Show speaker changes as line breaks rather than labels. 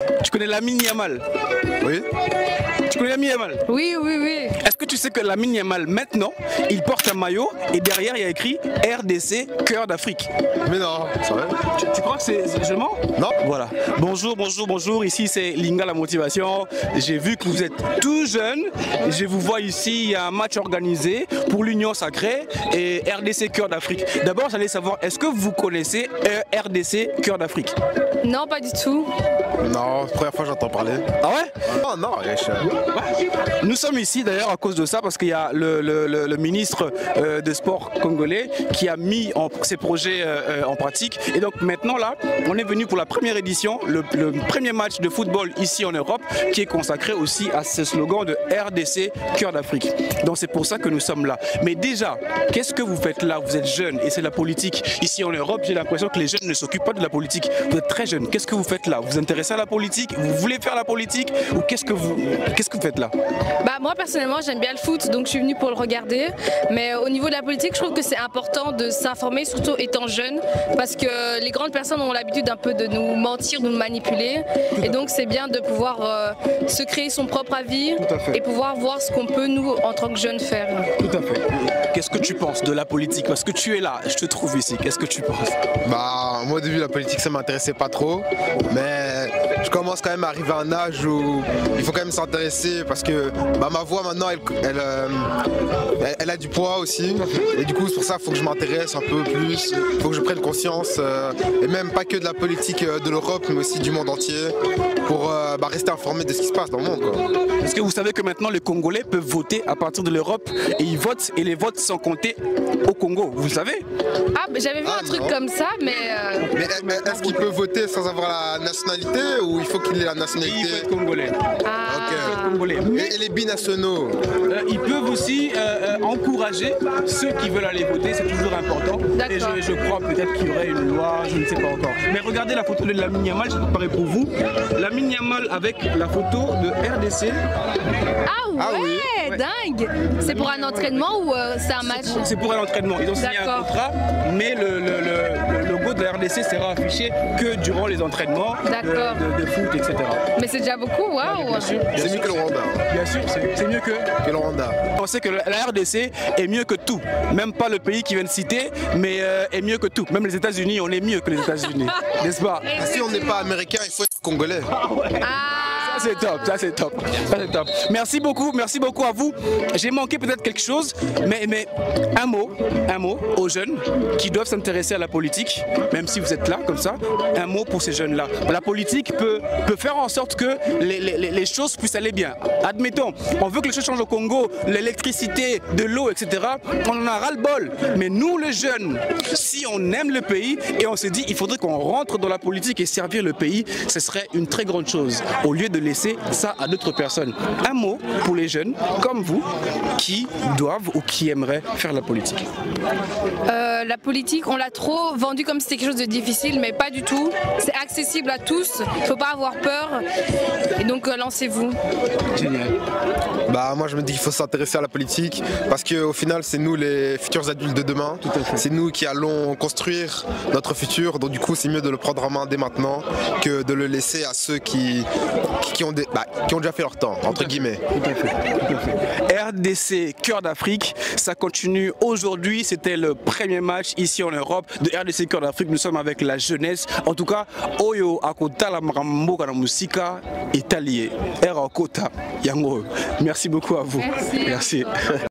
Tu connais Lamine Yamal?
Oui.
Tu connais Lamine Yamal?
Oui, oui, oui.
Est-ce que tu sais que Lamine Yamal, maintenant, il porte un maillot et derrière il y a écrit RDC, cœur d'Afrique?
Mais non, c'est vrai.
Tu crois que c'est je mens?
Non.
Voilà. Bonjour, bonjour, bonjour. Ici c'est Linga la motivation. J'ai vu que vous êtes tout jeune. Je vous vois ici, il y a un match organisé pour l'Union Sacrée et RDC Cœur d'Afrique. D'abord, j'allais savoir, est-ce que vous connaissez RDC Cœur d'Afrique?
Non, pas du tout.
Non, première fois j'entends parler.
Ah ouais?
Oh non,
Nous sommes ici d'ailleurs à cause de ça, parce qu'il y a le ministre de sport congolais qui a mis ses projets en pratique. Et donc maintenant là, on est venu pour la première édition, le premier match de football ici en Europe, qui est consacré aussi à ce slogan de RDC, cœur d'Afrique. Donc c'est pour ça que nous sommes là. Mais déjà, qu'est-ce que vous faites là? Vous êtes jeune et c'est la politique. Ici en Europe, j'ai l'impression que les jeunes ne s'occupent pas de la politique. Vous êtes très jeune. Qu'est-ce que vous faites là? Vous vous intéressez à la politique? Vous voulez faire la politique? Ou qu'est-ce que vous faites là?
Bah, moi personnellement j'aime bien le foot, donc je suis venue pour le regarder. Mais au niveau de la politique, je trouve que c'est important de s'informer, surtout étant jeune, parce que les grandes personnes ont l'habitude un peu de nous mentir, de nous manipuler. Et donc c'est bien de pouvoir se créer son propre avis et pouvoir voir ce qu'on peut nous en tant que jeunes faire.
Tout à fait. Qu'est-ce que tu penses de la politique? Parce que tu es là, je te trouve ici. Qu'est-ce que tu penses?
Bah moi au début la politique ça m'intéressait pas trop, mais je commence quand même à arriver à un âge où il faut quand même s'intéresser parce que bah, ma voix maintenant elle a du poids aussi, et du coup c'est pour ça qu'il faut que je m'intéresse un peu plus, il faut que je prenne conscience et même pas que de la politique de l'Europe mais aussi du monde entier pour rester informé de ce qui se passe dans le monde, quoi.
Est-ce que vous savez que maintenant les Congolais peuvent voter à partir de l'Europe et ils votent et les votes sont comptés au Congo? Vous le savez?
Ah, bah, j'avais vu un truc comme ça, mais...
Mais est-ce qu'il peut voter sans avoir la nationalité ou il faut qu'il ait la nationalité?
Il peut être congolais.
Ah.
Ok.
Congolais. Mais
Et les binationaux?
ils peuvent aussi encourager ceux qui veulent aller voter, c'est toujours important. Et je crois peut-être qu'il y aurait une loi, je ne sais pas encore. Mais regardez la photo de Lamine Yamal, ça paraît pour vous. Lamine Yamal avec la photo de RDC.
Ah ouais,
Ah oui.
dingue. C'est pour un entraînement ou c'est un match?
C'est pour un entraînement. Ils ont signé un contrat, mais le logo de la RDC sera affiché que durant les entraînements de foot, etc.
Mais c'est déjà beaucoup, waouh.
C'est mieux que le Rwanda.
Bien sûr, c'est mieux que
le Rwanda.
On sait que la RDC est mieux que tout. Même pas le pays qui vient de citer, mais est mieux que tout. Même les États-Unis, on est mieux que les États-Unis, n'est-ce pas?
Si on n'est pas américain, il faut être congolais.
Ça c'est top, ça c'est top, ça c'est top. Merci beaucoup à vous. J'ai manqué peut-être quelque chose, mais un mot aux jeunes qui doivent s'intéresser à la politique, même si vous êtes là comme ça, un mot pour ces jeunes-là. La politique peut faire en sorte que les choses puissent aller bien. Admettons, on veut que les choses changent au Congo, l'électricité, de l'eau, etc. On en a ras-le-bol. Mais nous les jeunes, si on aime le pays et on se dit il faudrait qu'on rentre dans la politique et servir le pays, ce serait une très grande chose. Au lieu de laisser ça à d'autres personnes. Un mot pour les jeunes comme vous qui doivent ou qui aimeraient faire la politique.
La politique, on l'a trop vendue comme si c'était quelque chose de difficile, mais pas du tout. C'est accessible à tous, il ne faut pas avoir peur. Et donc lancez-vous.
Génial.
Bah moi je me dis qu'il faut s'intéresser à la politique parce qu'au final c'est nous les futurs adultes de demain. C'est nous qui allons construire notre futur, donc du coup c'est mieux de le prendre en main dès maintenant que de le laisser à ceux qui ont déjà fait leur temps, entre guillemets.
Tout à fait. RDC Cœur d'Afrique, ça continue aujourd'hui. C'était le premier match ici en Europe de RDC Cœur d'Afrique. Nous sommes avec la jeunesse. En tout cas, Oyo Akota la Marambo la Musika est allié. Era Akota Yango. Merci beaucoup à vous.
Merci.
Merci.